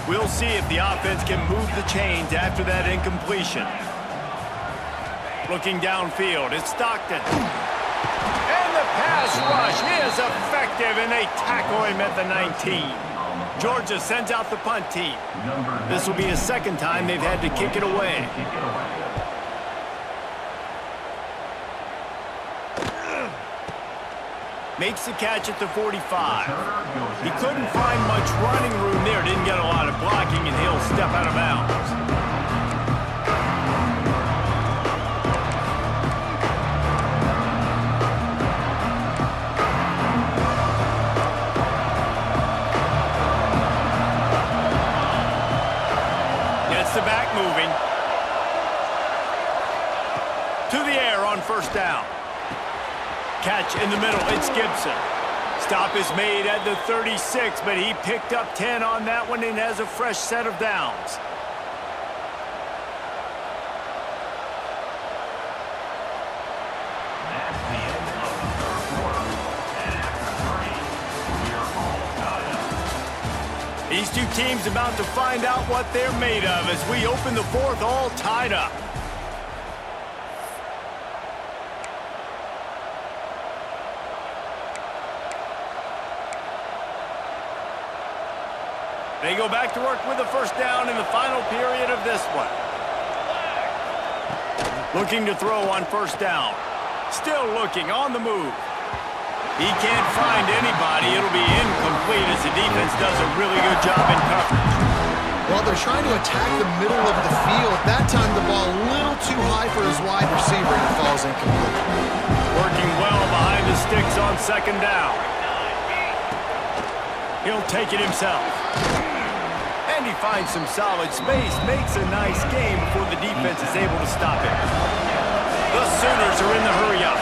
S2: We'll see if the offense can move the chains after that incompletion. Looking downfield, it's Stockton. And the pass rush is effective, and they tackle him at the 19. Georgia sends out the punt team. This will be a 2nd time they've had to kick it away. Makes the catch at the 45. He couldn't find much running room there. Didn't get a lot of blocking, and he'll step out of bounds. Gets the back moving. To the air on 1st down. Catch in the middle, it's Gibson. Stop is made at the 36, but he picked up 10 on that one and has a fresh set of downs. These two teams about to find out what they're made of as we open the 4th all tied up. They go back to work with a 1st down in the final period of this one. Looking to throw on 1st down. Still looking, on the move. He can't find anybody. It'll be incomplete as the defense does a really good job in coverage.
S3: Well, they're trying to attack the middle of the field. That time the ball a little too high for his wide receiver, and it falls incomplete.
S2: Working well behind the sticks on 2nd down. He'll take it himself. And he finds some solid space, makes a nice game before the defense is able to stop him. The Sooners are in the hurry-up.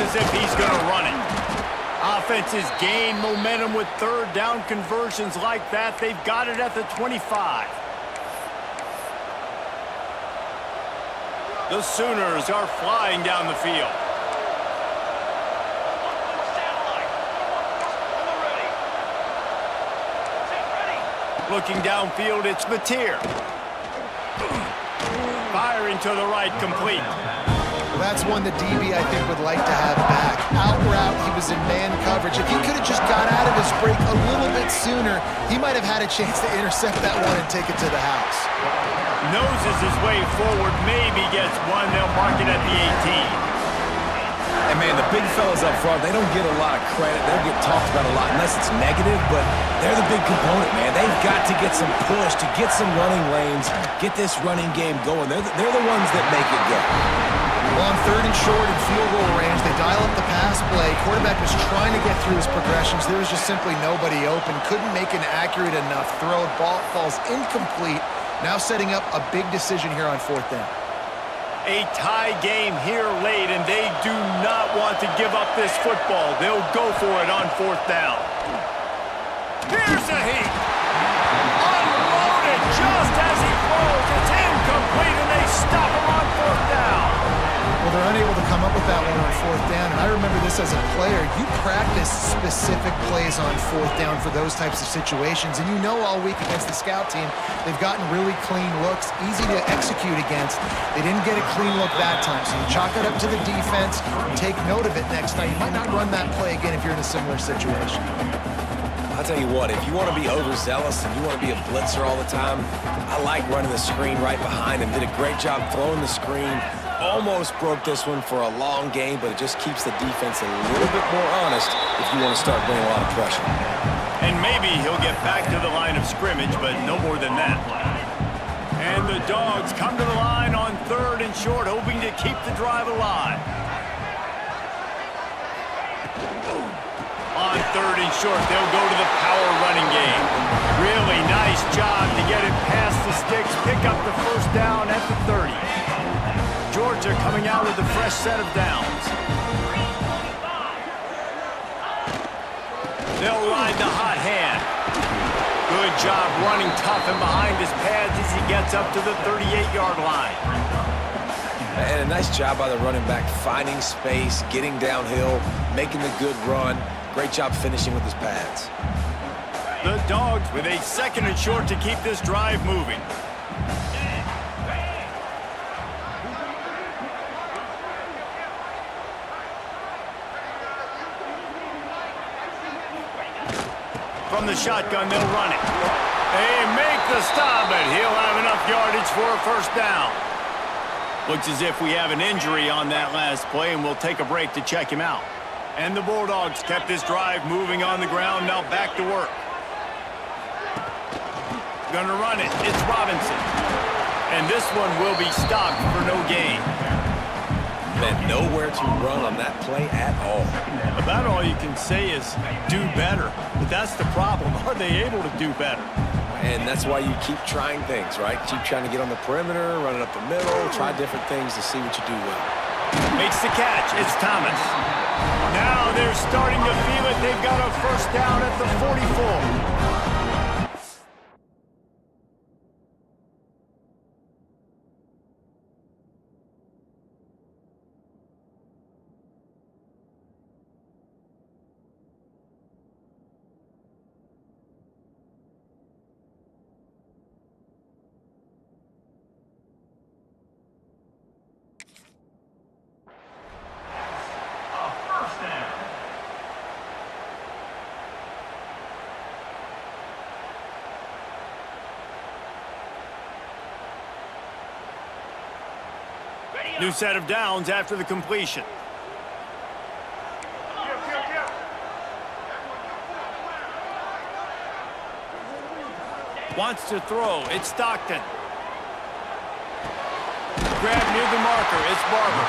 S2: as if he's going to run it. Offenses gain momentum with third down conversions like that. They've got it at the 25. The Sooners are flying down the field. Looking downfield, it's Mateer. Firing to the right, complete.
S3: Well, that's one the DB, I think, would like to have back. Out route, he was in man coverage. If he could have just got out of his break a little bit sooner, he might have had a chance to intercept that one and take it to the house.
S2: Noses his way forward, maybe gets one. They'll mark it at the 18.
S5: And, man, the big fellas up front, they don't get a lot of credit. They don't get talked about a lot unless it's negative, but they're the big component, man. They've got to get some push, to get some running lanes, get this running game going. They're the ones that make it go.
S3: Well, on third and short and field goal range, they dial up the pass play. Quarterback was trying to get through his progressions. There was just simply nobody open. Couldn't make an accurate enough throw. Ball falls incomplete. Now setting up a big decision here on fourth down.
S2: A tie game here late, and they do not want to give up this football. They'll go for it on fourth down. Here's a heat. Unloaded just as he throws. It's incomplete, and they stop him on fourth down.
S3: Well, they're unable to come up with that one on fourth down, and I remember this as a player. You practice specific plays on fourth down for those types of situations, and you know all week against the scout team, they've gotten really clean looks, easy to execute against. They didn't get a clean look that time, so you chalk it up to the defense, take note of it next time. You might not run that play again if you're in a similar situation.
S5: I'll tell you what, if you want to be overzealous and you want to be a blitzer all the time, I like running the screen right behind him. Did a great job throwing the screen. Almost broke this one for a long game, but it just keeps the defense a little bit more honest if you want to start bringing a lot of pressure.
S2: And maybe he'll get back to the line of scrimmage, but no more than that. And the Dogs come to the line on third and short, hoping to keep the drive alive. On third and short, they'll go to the power running game. Really nice job to get it past the sticks, pick up the first down at the 30. Georgia coming out with a fresh set of downs. They'll ride the hot hand. Good job running tough and behind his pads as he gets up to the 38-yard line.
S5: And a nice job by the running back, finding space, getting downhill, making the good run. Great job finishing with his pads.
S2: The Dogs with a second and short to keep this drive moving. From the shotgun, they'll run it. They make the stop, but he'll have enough yardage for a first down. Looks as if we have an injury on that last play, and we'll take a break to check him out. And the Bulldogs kept this drive moving on the ground, now back to work. Gonna run it, it's Robinson. And this one will be stopped for no gain.
S5: Man, nowhere to run on that play at all.
S2: About all you can say is do better. But that's the problem. Are they able to do better?
S5: And that's why you keep trying things, right? Keep trying to get on the perimeter, running up the middle, try different things to see what you do well.
S2: Makes the catch. It's Thomas. Now they're starting to feel it. They've got a first down at the 44. New set of downs after the completion. Wants to throw. It's Stockton. Grab near the marker. It's Barber.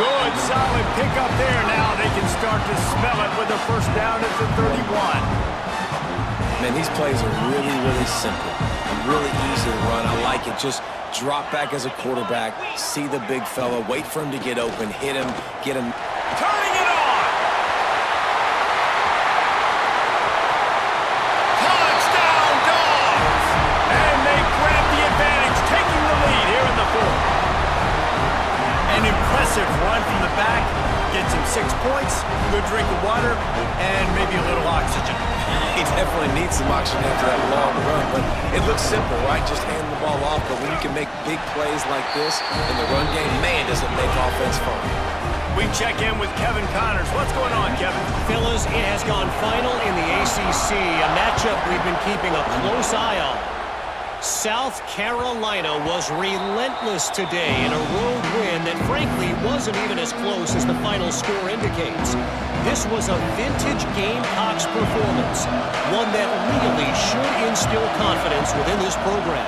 S2: Good, solid pickup there. Now they can start to smell it with a first down at the 31.
S5: Man, these plays are really, really simple and really easy to run. I like it. Just drop back as a quarterback, see the big fella, wait for him to get open, hit him, get him.
S2: Turning aggressive run from the back, gets him 6 points, good drink of water, and maybe a little oxygen.
S4: He definitely needs some oxygen after that long run, but it looks simple, right? Just hand the ball off, but when you can make big plays like this in the run game, man, does it make offense fun.
S2: We check in with Kevin Connors. What's going on, Kevin?
S7: Fellas, it has gone final in the ACC, a matchup we've been keeping a close eye on. South Carolina was relentless today in a road win that frankly wasn't even as close as the final score indicates. This was a vintage Gamecocks performance, one that really should instill confidence within this program.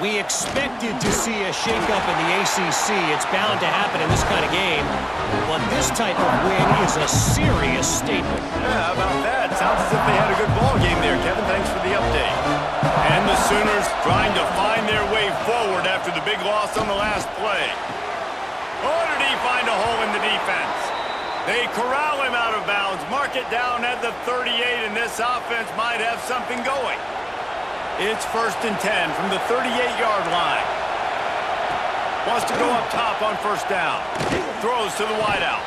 S7: We expected to see a shakeup in the ACC. It's bound to happen in this kind of game. But this type of win is a serious statement.
S2: Yeah, how about that? Sounds as if they had a good ball game there, Kevin. Thanks for the update. And the Sooners trying to find their way forward after the big loss on the last play. Or did he find a hole in the defense? They corral him out of bounds, mark it down at the 38, and this offense might have something going. It's 1st and 10 from the 38-yard line. Wants to go up top on 1st down. Throws to the wideout.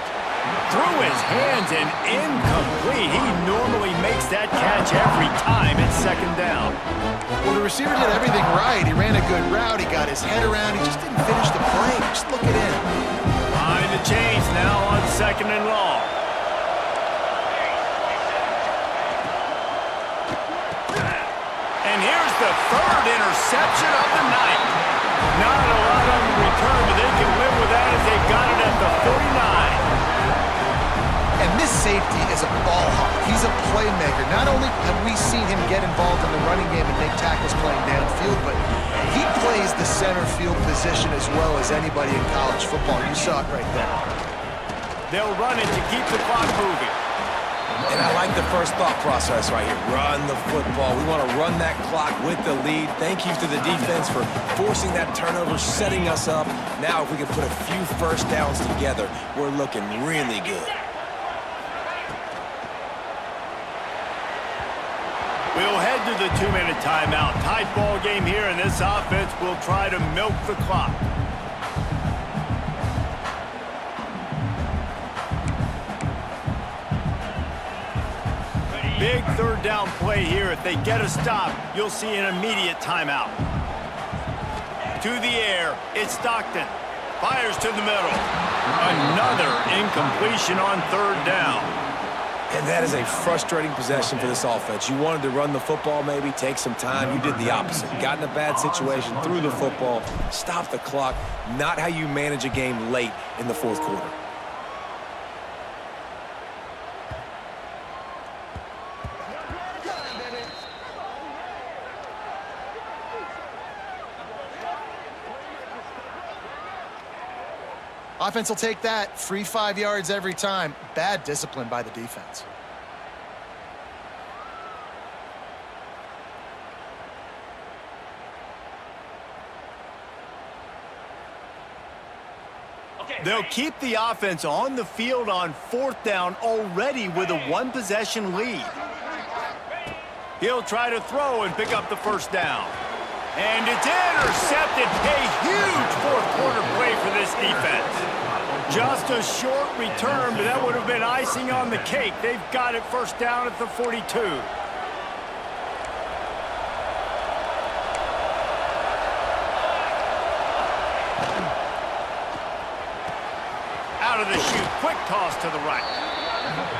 S2: Through his hands and incomplete. He normally makes that catch every time it's 2nd down.
S3: Well, the receiver did everything right. He ran a good route. He got his head around. He just didn't finish the play. Just look at him.
S2: Behind the chains now on 2nd and long. And here's the 3rd interception of the night. Not a lot on the return, but they can live with that as they've got it at the 49.
S3: And this safety is a ball hawk. He's a playmaker. Not only have we seen him get involved in the running game and make tackles playing downfield, but he plays the center field position as well as anybody in college football. You saw it right there.
S2: They'll run it to keep the clock moving.
S4: And I like the first thought process right here. Run the football. We want to run that clock with the lead. Thank you to the defense for forcing that turnover, setting us up. Now if we can put a few 1st downs together, we're looking really good.
S2: We'll head to the 2-minute timeout. Tight ball game here, and this offense will try to milk the clock. Big 3rd down play here. If they get a stop, you'll see an immediate timeout. To the air, it's Stockton. Fires to the middle. Another incompletion on 3rd down.
S4: And that is a frustrating possession for this offense. You wanted to run the football, maybe take some time. You did the opposite. Got in a bad situation, threw the football, stopped the clock. Not how you manage a game late in the 4th quarter.
S3: Offense will take that. Free 5 yards every time. Bad discipline by the defense.
S2: They'll keep the offense on the field on 4th down already with a 1-possession lead. He'll try to throw and pick up the 1st down. And it's intercepted. A huge 4th quarter play for this defense. Just a short return, but that would have been icing on the cake. They've got it 1st down at the 42. Out of the chute, quick toss to the right.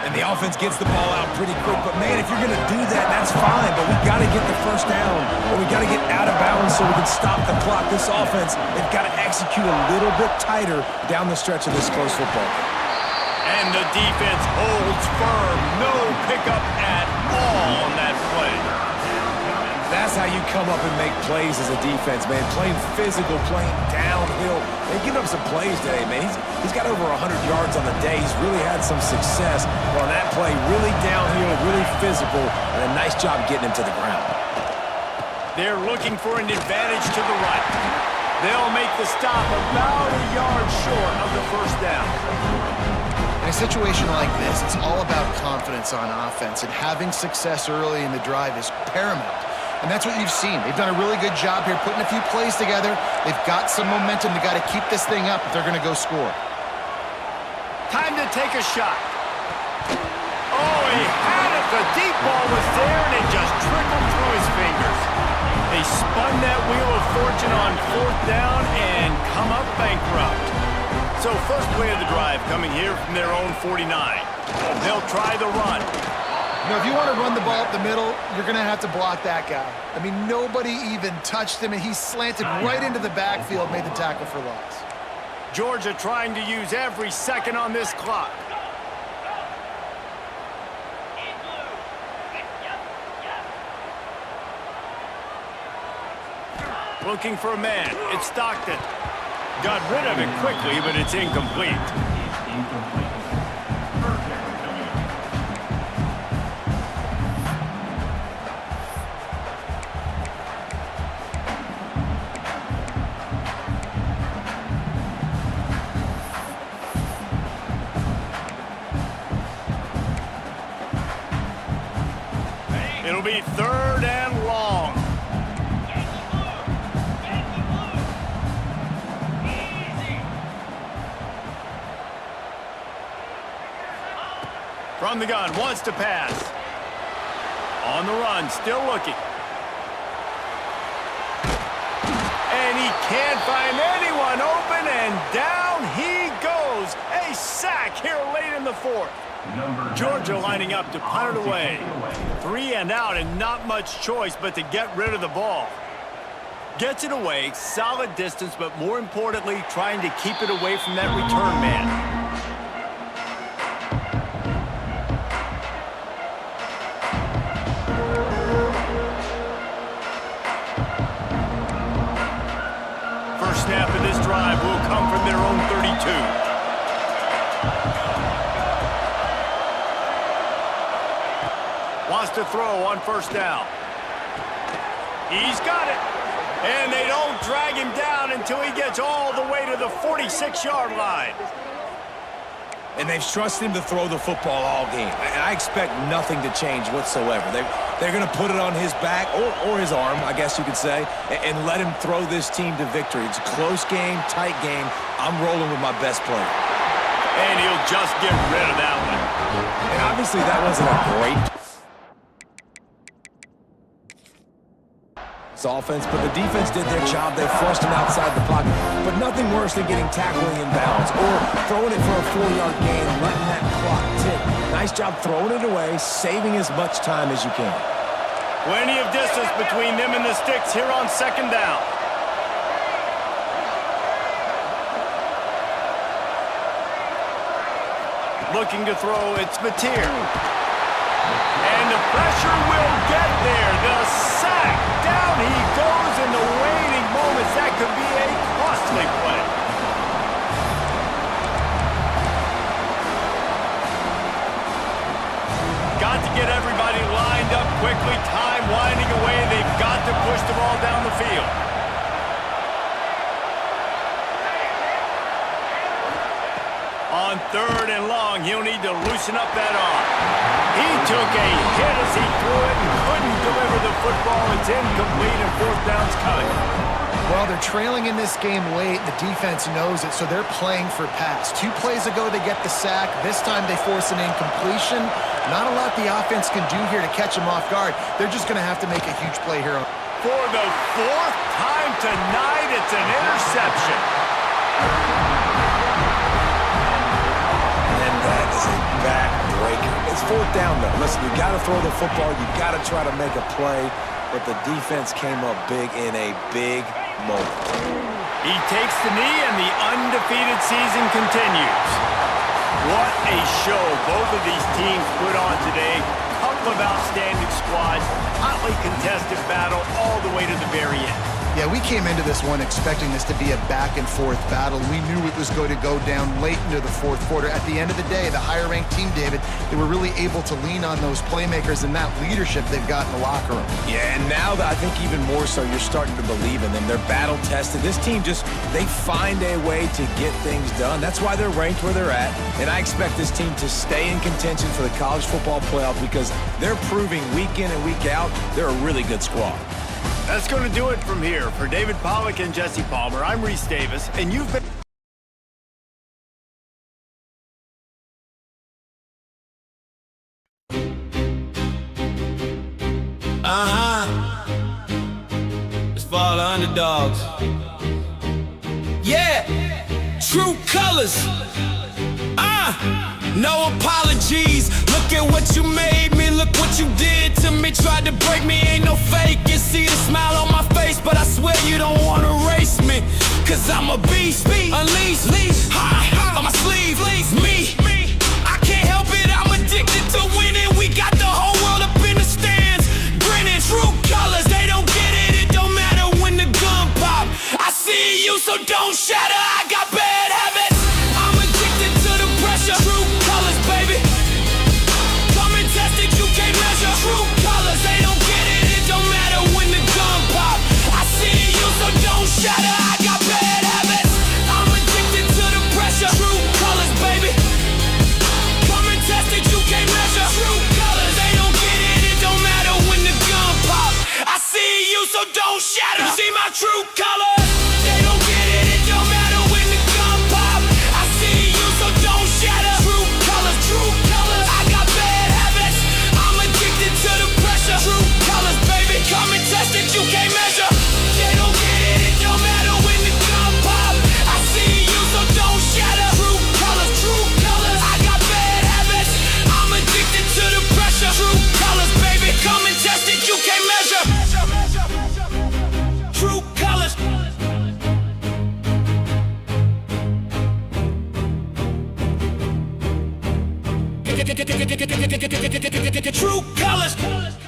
S5: And the offense gets the ball out pretty quick. But, man, if you're going to do that, that's fine. But we got to get the 1st down, or we got to get out of bounds so we can stop the clock. This offense, they've got to execute a little bit tighter down the stretch of this close football game.
S2: And the defense holds firm. No pickup at all on that play.
S5: That's how you come up and make plays as a defense, man. Playing physical, playing downhill. They've given up some plays today, man. He's got over 100 yards on the day. He's really had some success. But on that play, really downhill, really physical, and a nice job getting him to the ground.
S2: They're looking for an advantage to the right. They'll make the stop about a yard short of the 1st down.
S3: In a situation like this, it's all about confidence on offense, and having success early in the drive is paramount. And that's what you've seen. They've done a really good job here putting a few plays together. They've got some momentum. They've got to keep this thing up if they're going to go score.
S2: Time to take a shot. Oh, he had it. The deep ball was there, and it just trickled through his fingers. They spun that wheel of fortune on 4th down and come up bankrupt. So first play of the drive coming here from their own 49. They'll try the run.
S3: You know, if you want to run the ball up the middle, you're going to have to block that guy. I mean, nobody even touched him, and he slanted right into the backfield, made the tackle for loss.
S2: Georgia trying to use every second on this clock. Looking for a man. It's Stockton. Got rid of it quickly, but it's incomplete. It'll be 3rd and long. From the gun, wants to pass. On the run, still looking. And he can't find anyone open, and down he goes. A sack here late in the 4th. Georgia lining up to punt it away. 3 and out, and not much choice but to get rid of the ball. Gets it away, solid distance, but more importantly, trying to keep it away from that return man. First snap of this drive will come from their own 32. Wants to throw on 1st down. He's got it. And they don't drag him down until he gets all the way to the 46-yard line.
S5: And they've trusted him to throw the football all game. And I expect nothing to change whatsoever. They're going to put it on his back, or his arm, I guess you could say, and let him throw this team to victory. It's a close game, tight game. I'm rolling with my best player.
S2: And he'll just get rid of that one.
S5: And obviously that wasn't a great offense, but the defense did their job. They flushed him outside the pocket. But nothing worse than getting tackling in bounds or throwing it for a 4-yard gain, letting that clock tick. Nice job throwing it away, saving as much time as you can.
S2: Plenty of distance between them and the sticks here on 2nd down. Looking to throw, it's Mateer. And the pressure will get there. The sack. Down he goes in the waiting moments. That could be a costly play. Got to get everybody lined up quickly. Time winding away. They've got to push the ball down the field. On 3rd and long, he'll need to loosen up that arm. He took a hit as he threw it and couldn't deliver the football. It's incomplete and 4th down's coming.
S3: Well, they're trailing in this game late. The defense knows it, so they're playing for pass. 2 plays ago, they get the sack. This time, they force an incompletion. Not a lot the offense can do here to catch them off guard. They're just going to have to make a huge play here.
S2: For the 4th time tonight, it's an interception.
S5: And that is a backbreaker. It's 4th down, though. Listen, you got to throw the football. You got to try to make a play. But the defense came up big in a big moment.
S2: He takes the knee, and the undefeated season continues. What a show both of these teams put on today. Couple of outstanding squads, hotly contested battle all the way to the very end.
S3: Yeah, we came into this one expecting this to be a back-and-forth battle. We knew it was going to go down late into the 4th quarter. At the end of the day, the higher-ranked team, David, they were really able to lean on those playmakers and that leadership they've got in the locker room.
S5: Yeah, and now I think even more so, you're starting to believe in them. They're battle-tested. This team they find a way to get things done. That's why they're ranked where they're at. And I expect this team to stay in contention for the college football playoff because they're proving week in and week out they're a really good squad.
S2: That's going to do it from here. For David Pollack and Jesse Palmer, I'm Reese Davis, and you've been...
S1: It's for all the underdogs. Yeah, true colors. No apologies. Look at what you made me. Look what you did to me. Tried to break me, ain't no fake. You see the smile on my face, but I swear you don't wanna race me. Cause I'm a beast, unleashed, on my sleeve, me. I can't help it, I'm addicted to winning. We got the whole world up in the stands, grinning. True colors, they don't get it. It don't matter when the gun pop. I see you, so don't shatter. I got bad habits. I'm addicted to the pressure. True colors, baby. Come and test it, you can't measure. True colors, they don't get it. It don't matter when the gun pop. I see you, so don't shatter. I got bad habits. I'm addicted to the pressure. True colors, baby. Come and test it, you can't measure. True colors, they don't get it. It don't matter when the gun pop. I see you, so don't shatter. You see my true colors? They don't get it. It don't matter when the gun pop. I see you, so don't shatter. True colors, true colors. I got bad habits. I'm addicted to the pressure. True colors, baby. Come and test it, you can't measure. They don't get it. It don't matter when the gun pop. I see you, so don't shatter. True colors, true colors. I got bad habits. I'm addicted to the pressure. True colors, baby. Come and test it, you can't measure. True colors. True colors.